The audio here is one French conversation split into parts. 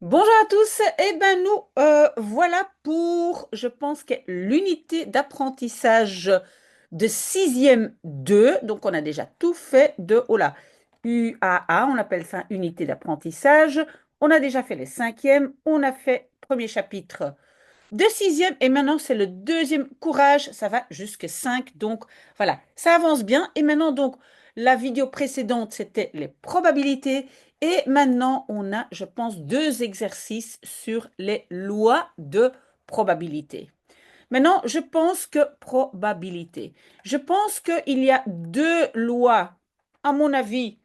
Bonjour à tous, eh ben nous voilà pour, je pense que l'unité d'apprentissage de sixième 2. Donc on a déjà tout fait de, oh là, UAA, on appelle ça unité d'apprentissage. On a déjà fait les cinquièmes, on a fait premier chapitre de sixième et maintenant c'est le deuxième courage, ça va jusqu'à 5. Donc voilà, ça avance bien. Et maintenant donc la vidéo précédente c'était les probabilités et maintenant on a je pense deux exercices sur les lois de probabilité. Maintenant je pense que probabilité, je pense qu'il y a deux lois à mon avis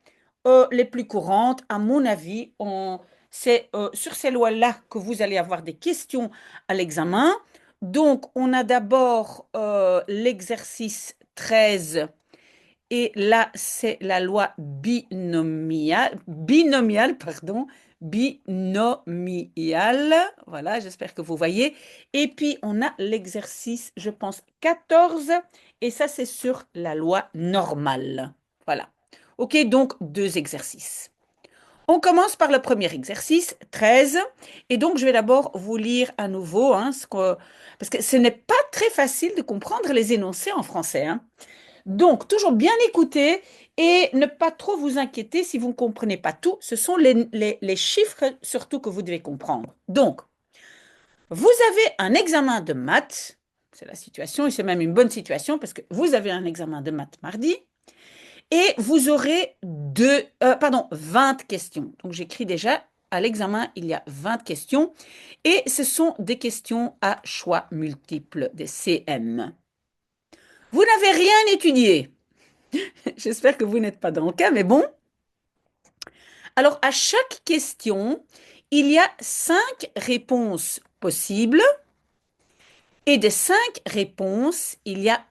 les plus courantes. À mon avis, c'est sur ces lois-là que vous allez avoir des questions à l'examen. Donc, on a d'abord l'exercice 13. Et là, c'est la loi binomiale, pardon, binomiale. Voilà, j'espère que vous voyez. Et puis, on a l'exercice, je pense, 14. Et ça, c'est sur la loi normale. Voilà. OK, donc deux exercices. On commence par le premier exercice, 13. Et donc, je vais d'abord vous lire à nouveau, hein, parce que ce n'est pas très facile de comprendre les énoncés en français, hein. Donc, toujours bien écouter et ne pas trop vous inquiéter si vous ne comprenez pas tout. Ce sont les chiffres surtout que vous devez comprendre. Donc, vous avez un examen de maths. C'est la situation et c'est même une bonne situation parce que vous avez un examen de maths mardi. Et vous aurez 20 questions. Donc, j'écris déjà à l'examen, il y a 20 questions. Et ce sont des questions à choix multiples, des CM. Vous n'avez rien étudié. J'espère que vous n'êtes pas dans le cas, mais bon. Alors, à chaque question, il y a 5 réponses possibles. Et des 5 réponses, il y a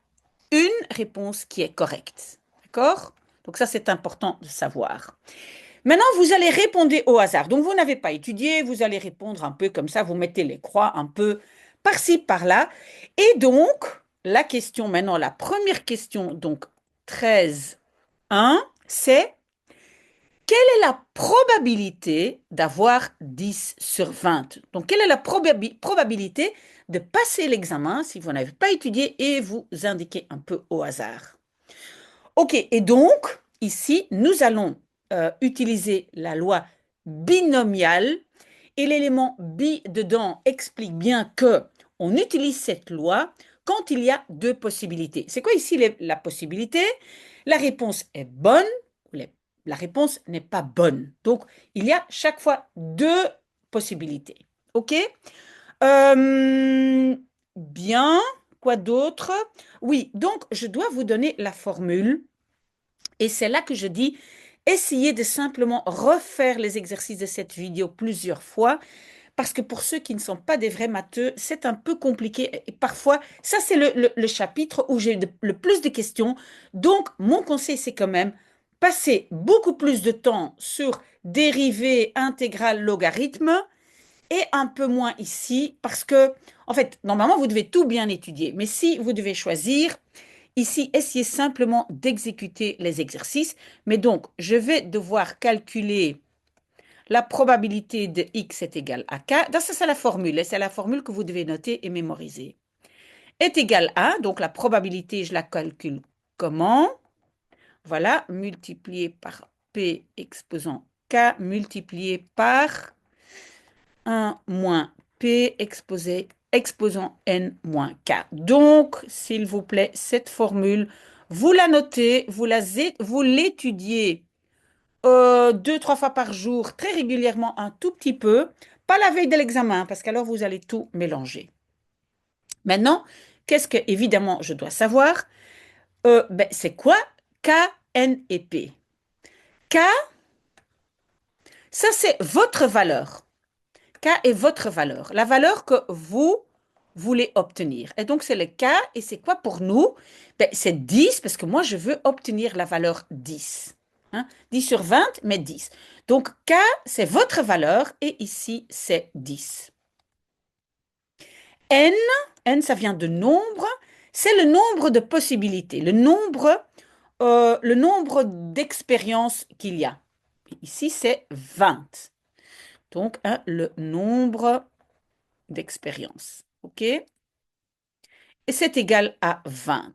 une réponse qui est correcte. D'accord? Donc, ça, c'est important de savoir. Maintenant, vous allez répondre au hasard. Donc, vous n'avez pas étudié, vous allez répondre un peu comme ça, vous mettez les croix un peu par-ci, par-là. Et donc, la question maintenant, la première question, donc 13.1, c'est quelle est la probabilité d'avoir 10 sur 20? Donc, quelle est la probabilité de passer l'examen si vous n'avez pas étudié et vous indiquez un peu au hasard? OK, et donc, ici, nous allons utiliser la loi binomiale et l'élément bi dedans explique bien que on utilise cette loi quand il y a deux possibilités. C'est quoi ici la possibilité? La réponse est bonne ou la réponse n'est pas bonne. Donc, il y a chaque fois deux possibilités. OK? Euh, Bien. Quoi d'autre? Oui, donc je dois vous donner la formule et c'est là que je dis, essayez de simplement refaire les exercices de cette vidéo plusieurs fois, parce que pour ceux qui ne sont pas des vrais matheux, c'est un peu compliqué. Et parfois, ça c'est le chapitre où j'ai le plus de questions. Donc, mon conseil, c'est quand même passer beaucoup plus de temps sur dérivées, intégrales, logarithmes, et un peu moins ici, parce que, en fait, normalement, vous devez tout bien étudier. Mais si vous devez choisir, ici, essayez simplement d'exécuter les exercices. Mais donc, je vais devoir calculer la probabilité de x est égale à k. Ça, c'est la formule. Et c'est la formule que vous devez noter et mémoriser. Est égal à, donc la probabilité, je la calcule comment? Voilà, multiplié par p exposant k, multiplié par 1 moins p exposant n moins k. Donc, s'il vous plaît, cette formule, vous la notez, vous l'étudiez deux, trois fois par jour, très régulièrement, un tout petit peu, pas la veille de l'examen, parce qu'alors vous allez tout mélanger. Maintenant, qu'est-ce que, évidemment, je dois savoir? C'est quoi K, N et P? K, ça c'est votre valeur. K est votre valeur, la valeur que vous voulez obtenir. Et donc, c'est le K, et c'est quoi pour nous? C'est 10, parce que moi, je veux obtenir la valeur 10. Hein? 10 sur 20, mais 10. Donc, K, c'est votre valeur, et ici, c'est 10. N, N, ça vient de nombre, c'est le nombre de possibilités, le nombre d'expériences qu'il y a. Ici, c'est 20. Donc, hein, le nombre d'expériences. OK? Et c'est égal à 20.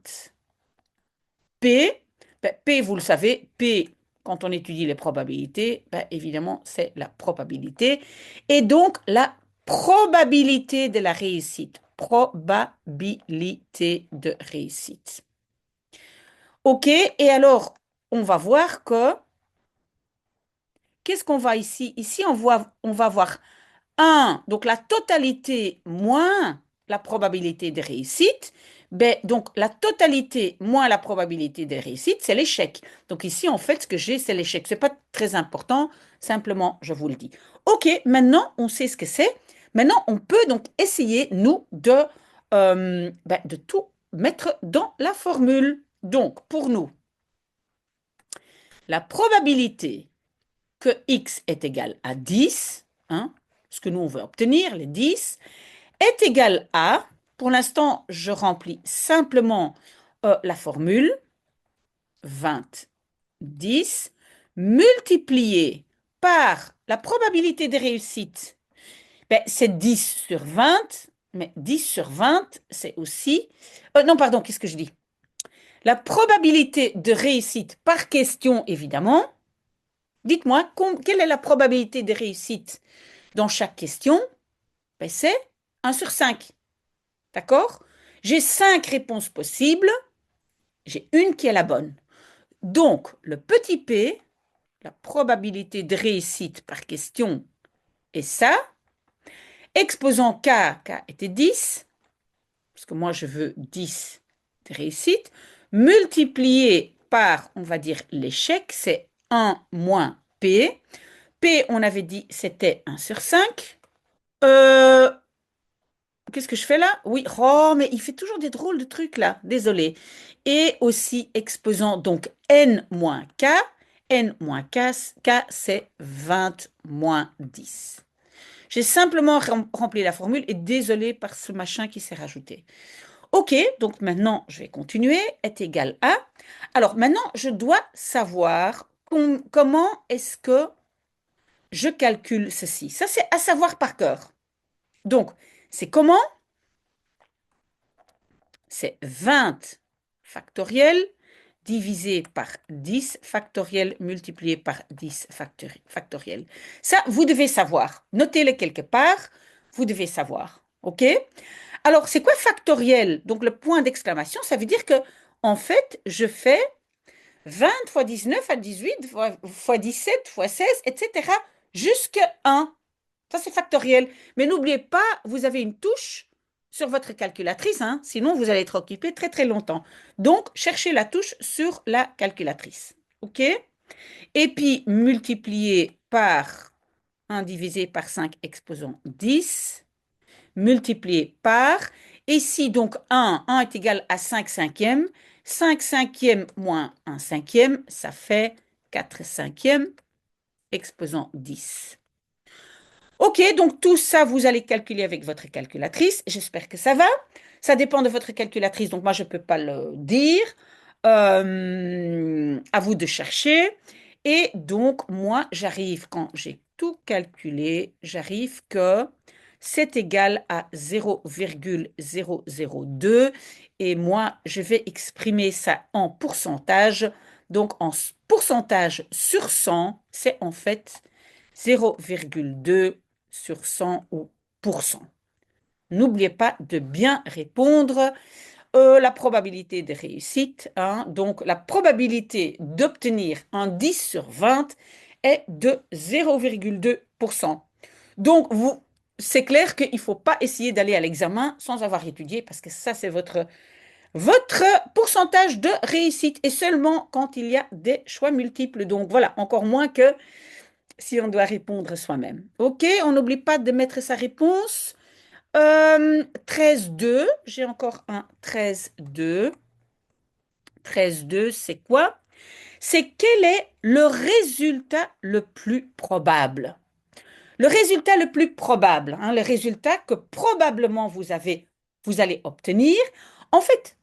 P, ben, P, vous le savez, P, quand on étudie les probabilités, ben, évidemment, c'est la probabilité. Et donc, la probabilité de la réussite. Probabilité de réussite. OK, et alors, on va voir que, qu'est-ce qu'on va ici? Ici, on va voir 1, donc la totalité moins la probabilité de réussite. Ben, donc, la totalité moins la probabilité de réussite, c'est l'échec. Donc, ici, en fait, ce que j'ai, c'est l'échec. Ce n'est pas très important, simplement, je vous le dis. OK, maintenant, on sait ce que c'est. Maintenant, on peut donc essayer, nous, de tout mettre dans la formule. Donc, pour nous, la probabilité que x est égal à 10, hein, ce que nous, on veut obtenir, les 10, est égal à, pour l'instant, je remplis simplement la formule 20, 10, multiplié par la probabilité de réussite. Ben, c'est 10 sur 20, mais 10 sur 20, c'est aussi... non, pardon, qu'est-ce que je dis? La probabilité de réussite par question, évidemment. Dites-moi, quelle est la probabilité de réussite dans chaque question? Ben, c'est 1 sur 5. D'accord? J'ai 5 réponses possibles, j'ai une qui est la bonne. Donc, le petit p, la probabilité de réussite par question, est ça. Exposant k était 10, parce que moi je veux 10 de réussite, multiplié par, on va dire, l'échec, c'est 1 moins p. P, on avait dit, c'était 1 sur 5. Euh, Qu'est-ce que je fais là? Oui, oh, mais il fait toujours des drôles de trucs là, désolé. Et aussi exposant donc n moins k. N moins k, c'est 20 moins 10. J'ai simplement rempli la formule et désolé par ce machin qui s'est rajouté. OK, donc maintenant je vais continuer, est égal à. Alors maintenant, je dois savoir comment est-ce que je calcule ceci. Ça, c'est à savoir par cœur. Donc, c'est comment? C'est 20 factoriel divisé par 10 factoriel multiplié par 10 factoriel. Ça, vous devez savoir. Notez-le quelque part, vous devez savoir. OK? Alors, c'est quoi factoriel? Donc, le point d'exclamation, ça veut dire que, en fait, je fais 20 fois 19 à 18 fois 17 fois 16, etc. jusqu'à 1. Ça, c'est factoriel. Mais n'oubliez pas, vous avez une touche sur votre calculatrice, hein, sinon vous allez être occupé très très longtemps. Donc, cherchez la touche sur la calculatrice. OK? Et puis, multiplier par 1 divisé par 5 exposant 10, multiplié par, ici donc 1 est égal à 5 cinquièmes, 5 cinquièmes moins 1 cinquième, ça fait 4 cinquièmes exposant 10. OK, donc tout ça, vous allez calculer avec votre calculatrice. J'espère que ça va. Ça dépend de votre calculatrice, donc moi, je ne peux pas le dire. À vous de chercher. Et donc, moi, j'arrive, quand j'ai tout calculé, j'arrive que c'est égal à 0,002. Et moi, je vais exprimer ça en pourcentage. Donc, en pourcentage sur 100, c'est en fait 0,2 sur 100 ou pourcent. N'oubliez pas de bien répondre. La probabilité de réussite, hein, donc la probabilité d'obtenir un 10 sur 20 est de 0,2%. Donc, c'est clair qu'il ne faut pas essayer d'aller à l'examen sans avoir étudié parce que ça, c'est votre pourcentage de réussite et seulement quand il y a des choix multiples. Donc, voilà, encore moins que si on doit répondre soi-même. OK, on n'oublie pas de mettre sa réponse. 13,2, j'ai encore un 13,2. 13,2, c'est quoi? C'est quel est le résultat le plus probable? Le résultat le plus probable, hein, le résultat que probablement vous allez obtenir. En fait,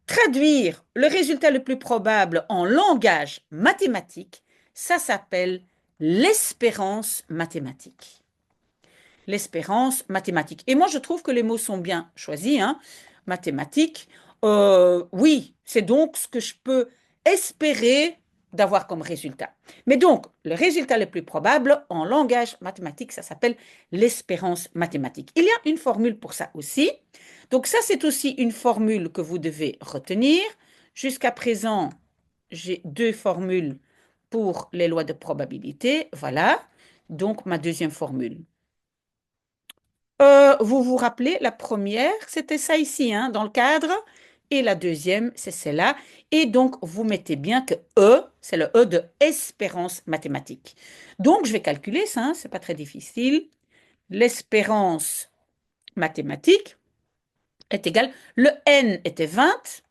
traduire le résultat le plus probable en langage mathématique, ça s'appelle l'espérance mathématique. L'espérance mathématique. Et moi, je trouve que les mots sont bien choisis, hein. Mathématique. Oui, c'est donc ce que je peux espérer d'avoir comme résultat. Mais donc, le résultat le plus probable en langage mathématique, ça s'appelle l'espérance mathématique. Il y a une formule pour ça aussi. Donc ça, c'est aussi une formule que vous devez retenir. Jusqu'à présent, j'ai deux formules pour les lois de probabilité. Voilà. Donc, ma deuxième formule. Vous vous rappelez, la première, c'était ça ici, hein, dans le cadre, et la deuxième, c'est celle-là. Et donc, vous mettez bien que E, c'est le E de espérance mathématique. Donc, je vais calculer ça, hein, c'est pas très difficile. L'espérance mathématique est égale, le N était 20,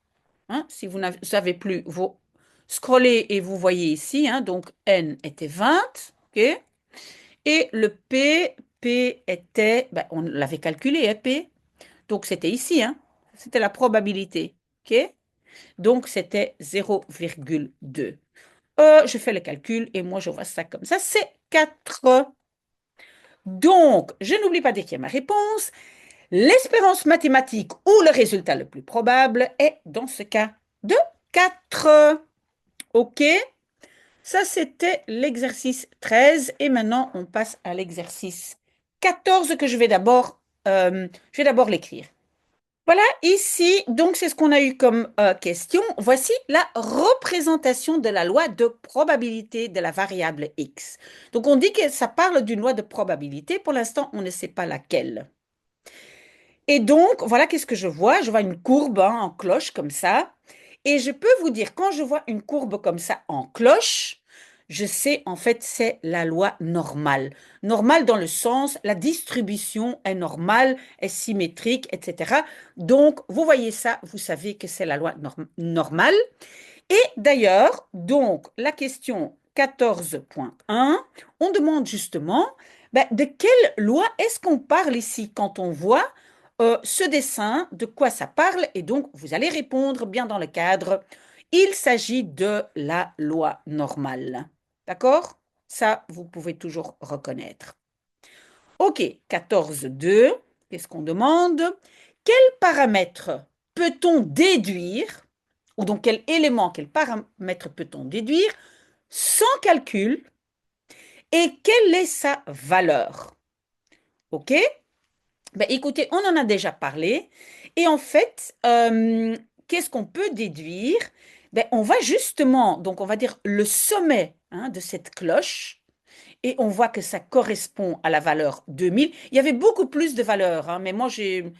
hein, si vous ne savez plus, vous scrollez et vous voyez ici, hein, donc N était 20, ok? Et le P était, ben, on l'avait calculé, hein, P. Donc, c'était ici, hein. C'était la probabilité. OK? Donc, c'était 0,2. Je fais le calcul et moi, je vois ça comme ça. C'est 4. Donc, je n'oublie pas d'écrire ma réponse. L'espérance mathématique ou le résultat le plus probable est, dans ce cas, de 4. OK? Ça, c'était l'exercice 13. Et maintenant, on passe à l'exercice 14 que je vais d'abord l'écrire. Voilà, ici, donc c'est ce qu'on a eu comme question. Voici la représentation de la loi de probabilité de la variable x. Donc on dit que ça parle d'une loi de probabilité. Pour l'instant, on ne sait pas laquelle. Et donc, voilà, qu'est-ce que je vois? Je vois une courbe, hein, en cloche comme ça. Et je peux vous dire, quand je vois une courbe comme ça en cloche, je sais en fait c'est la loi normale. Normale dans le sens, la distribution est normale, est symétrique, etc. Donc, vous voyez ça, vous savez que c'est la loi normale. Et d'ailleurs, donc, la question 14.1, on demande justement ben, de quelle loi est-ce qu'on parle ici quand on voit ce dessin, de quoi ça parle, et donc vous allez répondre bien dans le cadre. Il s'agit de la loi normale. D'accord? Ça, vous pouvez toujours reconnaître. OK, 14.2, qu'est-ce qu'on demande? Quel paramètre peut-on déduire, ou donc quel élément, quel paramètre peut-on déduire sans calcul, et quelle est sa valeur? OK? Ben, écoutez, on en a déjà parlé. Et en fait, qu'est-ce qu'on peut déduire? Ben, on va justement, donc on va dire le sommet, hein, de cette cloche, et on voit que ça correspond à la valeur 2000. Il y avait beaucoup plus de valeurs, hein, mais moi j'ai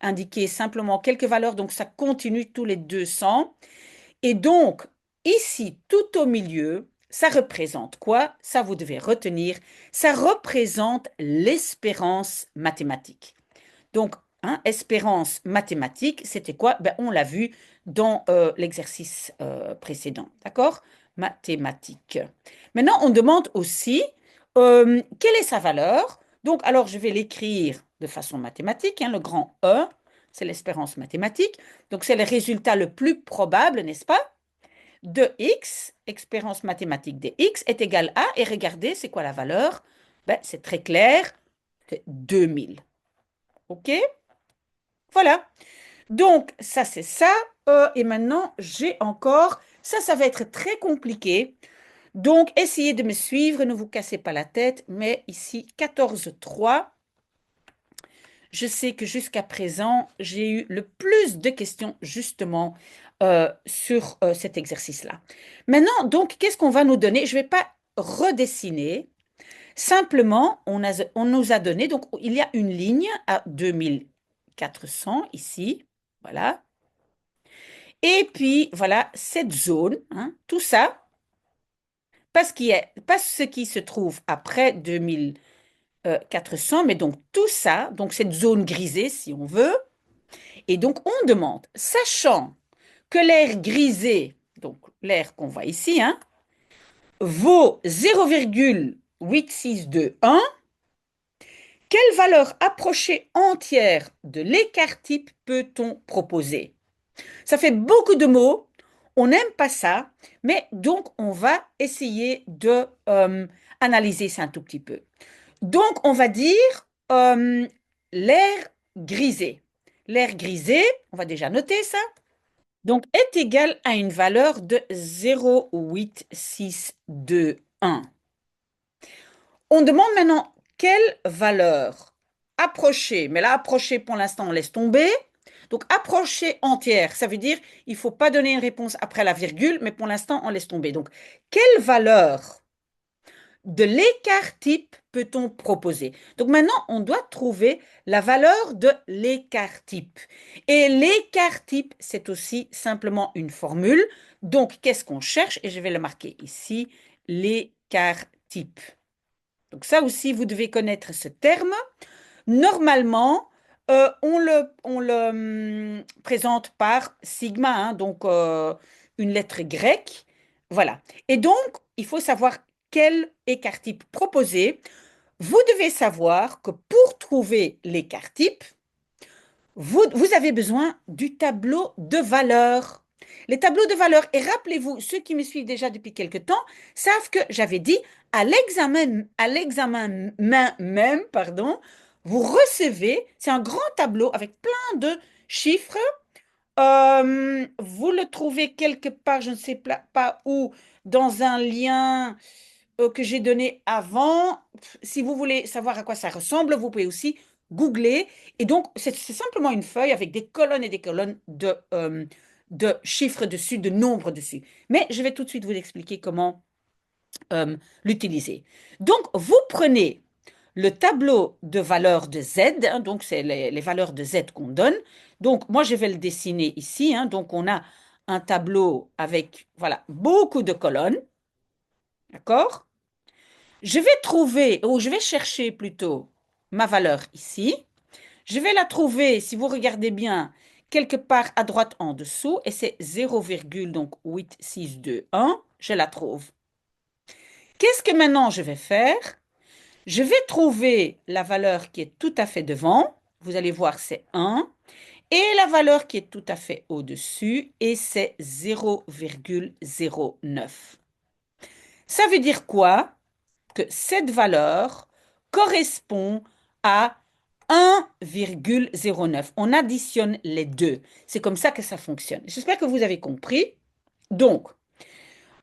indiqué simplement quelques valeurs, donc ça continue tous les 200. Et donc, ici, tout au milieu, ça représente quoi? Ça, vous devez retenir. Ça représente l'espérance mathématique. Donc, hein, espérance mathématique, c'était quoi? Ben, on l'a vu dans l'exercice précédent. D'accord? Mathématique. Maintenant, on demande aussi quelle est sa valeur. Donc, alors, je vais l'écrire de façon mathématique, hein, le grand E, c'est l'espérance mathématique. Donc, c'est le résultat le plus probable, n'est-ce pas? De x, espérance mathématique de x est égal à, et regardez, c'est quoi la valeur? Ben, c'est très clair, c'est 2000. OK? Voilà. Donc, ça, c'est ça. Et maintenant, j'ai encore, ça va être très compliqué. Donc, essayez de me suivre, ne vous cassez pas la tête. Mais ici, 14.3, je sais que jusqu'à présent, j'ai eu le plus de questions justement sur cet exercice-là. Maintenant, donc, qu'est-ce qu'on va nous donner? Je ne vais pas redessiner. Simplement, on nous a donné, donc il y a une ligne à 2400 ici. Voilà. Et puis, voilà, cette zone, hein, tout ça, pas ce qui se trouve après 2400, mais donc tout ça, donc cette zone grisée, si on veut. Et donc, on demande, sachant que l'air grisé, donc l'air qu'on voit ici, hein, vaut 0,8621, quelle valeur approchée entière de l'écart type peut-on proposer? Ça fait beaucoup de mots, on n'aime pas ça, mais donc on va essayer de analyser ça un tout petit peu. Donc, on va dire euh, l'air grisé. L'air grisé, on va déjà noter ça, donc est égal à une valeur de 0,8621. On demande maintenant quelle valeur approcher, mais là, approcher pour l'instant, on laisse tomber. Donc, approcher entière, ça veut dire il ne faut pas donner une réponse après la virgule, mais pour l'instant, on laisse tomber. Donc, quelle valeur de l'écart type peut-on proposer? Donc maintenant, on doit trouver la valeur de l'écart type. Et l'écart type, c'est aussi simplement une formule. Donc, qu'est-ce qu'on cherche? Et je vais le marquer ici, l'écart type. Donc ça aussi, vous devez connaître ce terme. Normalement, on le présente par sigma, hein, donc une lettre grecque. Voilà. Et donc, il faut savoir quel écart type proposer. Vous devez savoir que pour trouver l'écart type, vous avez besoin du tableau de valeurs. Les tableaux de valeurs, et rappelez-vous, ceux qui me suivent déjà depuis quelque temps savent que j'avais dit à l'examen même, pardon, vous recevez, c'est un grand tableau avec plein de chiffres. Vous le trouvez quelque part, je ne sais pas où, dans un lien que j'ai donné avant. Si vous voulez savoir à quoi ça ressemble, vous pouvez aussi googler. Et donc, c'est simplement une feuille avec des colonnes et des colonnes de chiffres dessus, de nombres dessus. Mais je vais tout de suite vous expliquer comment l'utiliser. Donc, vous prenez le tableau de valeurs de Z, hein, donc c'est les valeurs de Z qu'on donne. Donc, moi, je vais le dessiner ici, hein. Donc, on a un tableau avec, voilà, beaucoup de colonnes, d'accord? Je vais trouver, ou je vais chercher plutôt ma valeur ici. Je vais la trouver, si vous regardez bien, quelque part à droite en dessous, et c'est 0,8621. Je la trouve. Qu'est-ce que maintenant je vais faire? Je vais trouver la valeur qui est tout à fait devant. Vous allez voir, c'est 1. Et la valeur qui est tout à fait au-dessus, et c'est 0,09. Ça veut dire quoi? Que cette valeur correspond à 1,09. On additionne les deux. C'est comme ça que ça fonctionne. J'espère que vous avez compris. Donc,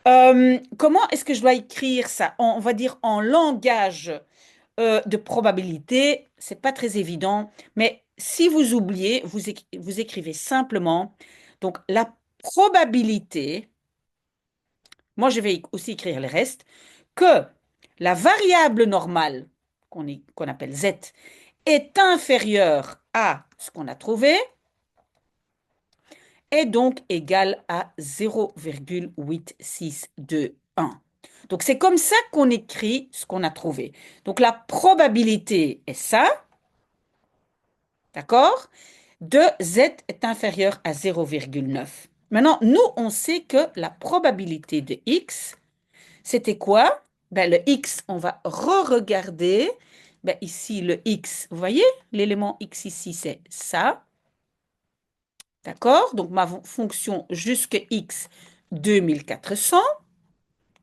comment est-ce que je dois écrire ça? On va dire en langage de probabilité. C'est pas très évident, mais si vous oubliez, vous écrivez simplement. Donc, la probabilité, moi je vais aussi écrire le reste, que la variable normale, qu'on appelle z, est inférieure à ce qu'on a trouvé, est donc égale à 0,8621. Donc c'est comme ça qu'on écrit ce qu'on a trouvé. Donc la probabilité est ça, d'accord? De z est inférieur à 0,9. Maintenant, nous, on sait que la probabilité de x, c'était quoi? Ben, le x, on va re-regarder. Ben, ici, le x, vous voyez, l'élément x ici, c'est ça. D'accord? Donc, ma fonction jusque x, 2400.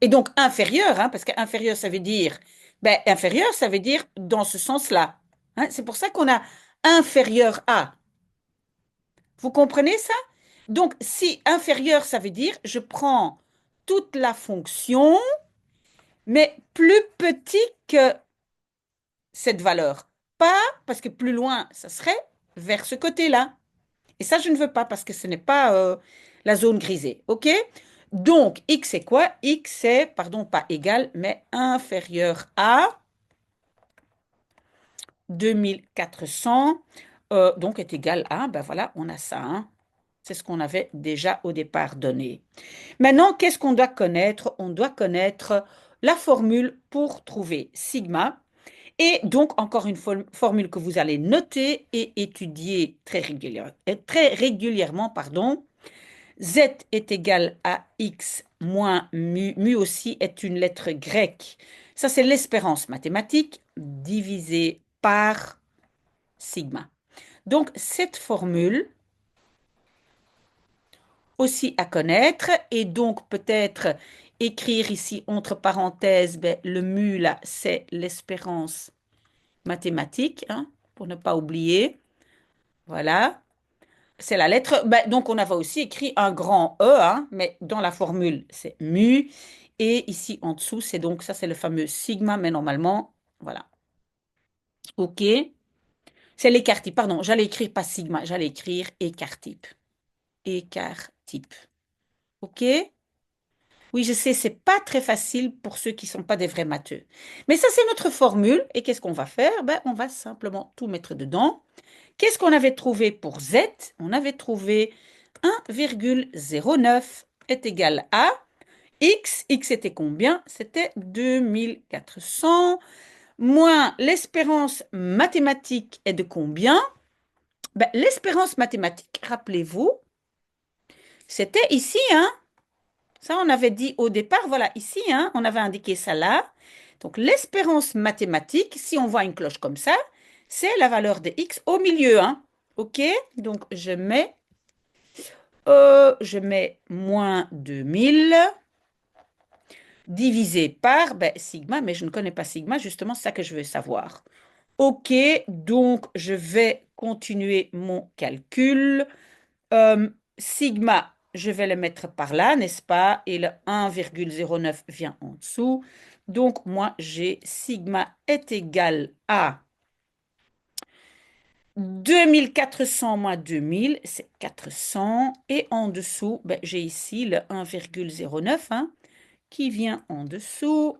Et donc, inférieur, hein, parce qu'inférieur, ça veut dire, ben, inférieur, ça veut dire dans ce sens-là. Hein, c'est pour ça qu'on a inférieur à. Vous comprenez ça? Donc, si inférieur, ça veut dire, je prends toute la fonction, mais plus petit que cette valeur. Pas parce que plus loin, ça serait vers ce côté-là. Et ça, je ne veux pas parce que ce n'est pas la zone grisée. OK? Donc, x c'est quoi? X c'est, pardon, pas égal, mais inférieur à 2400. Donc, est égal à, ben voilà, on a ça. Hein. C'est ce qu'on avait déjà au départ donné. Maintenant, qu'est-ce qu'on doit connaître? On doit connaître la formule pour trouver sigma. Et donc, encore une formule que vous allez noter et étudier très régulièrement, pardon. Z est égal à X moins mu. Mu aussi est une lettre grecque. Ça, c'est l'espérance mathématique divisée par sigma. Donc, cette formule aussi à connaître et donc peut-être écrire ici entre parenthèses, ben, le mu là, c'est l'espérance mathématique, hein, pour ne pas oublier. Voilà. C'est la lettre. Ben, donc, on avait aussi écrit un grand E, hein, mais dans la formule, c'est mu. Et ici, en dessous, c'est donc, ça, c'est le fameux sigma, mais normalement, voilà. OK. C'est l'écart type. Pardon, j'allais écrire pas sigma, j'allais écrire écart type. Écart type. OK? Oui, je sais, c'est pas très facile pour ceux qui sont pas des vrais matheux. Mais ça, c'est notre formule. Et qu'est-ce qu'on va faire? Ben, on va simplement tout mettre dedans. Qu'est-ce qu'on avait trouvé pour Z? On avait trouvé 1,09 est égal à X. X était combien? C'était 2400 moins l'espérance mathématique est de combien? Ben, l'espérance mathématique, rappelez-vous, c'était ici, hein? Ça, on avait dit au départ, voilà, ici, hein, on avait indiqué ça là. Donc, l'espérance mathématique, si on voit une cloche comme ça, c'est la valeur de x au milieu, hein. OK? Donc, je mets moins 2000 divisé par ben, sigma, mais je ne connais pas sigma, justement, c'est ça que je veux savoir. OK, donc je vais continuer mon calcul. Sigma, je vais le mettre par là, n'est-ce pas? Et le 1,09 vient en dessous. Donc, moi, j'ai sigma est égal à 2400 moins 2000, c'est 400. Et en dessous, ben, j'ai ici le 1,09 hein, qui vient en dessous.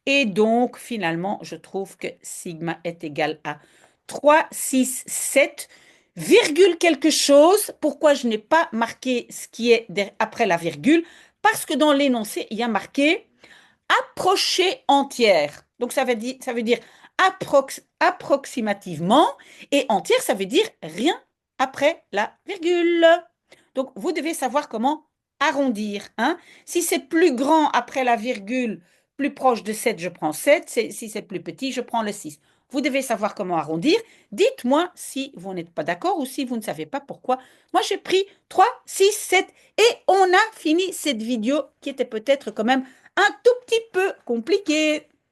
Et donc, finalement, je trouve que sigma est égal à 367, virgule quelque chose. Pourquoi je n'ai pas marqué ce qui est après la virgule? Parce que dans l'énoncé, il y a marqué approcher entière. Donc, ça veut dire approximativement. Et entière, ça veut dire rien après la virgule. Donc, vous devez savoir comment arrondir. Hein? Si c'est plus grand après la virgule, plus proche de 7, je prends 7. Si c'est plus petit, je prends le 6. Vous devez savoir comment arrondir. Dites-moi si vous n'êtes pas d'accord ou si vous ne savez pas pourquoi. Moi, j'ai pris 3, 6, 7 et on a fini cette vidéo qui était peut-être quand même un tout petit peu compliqué.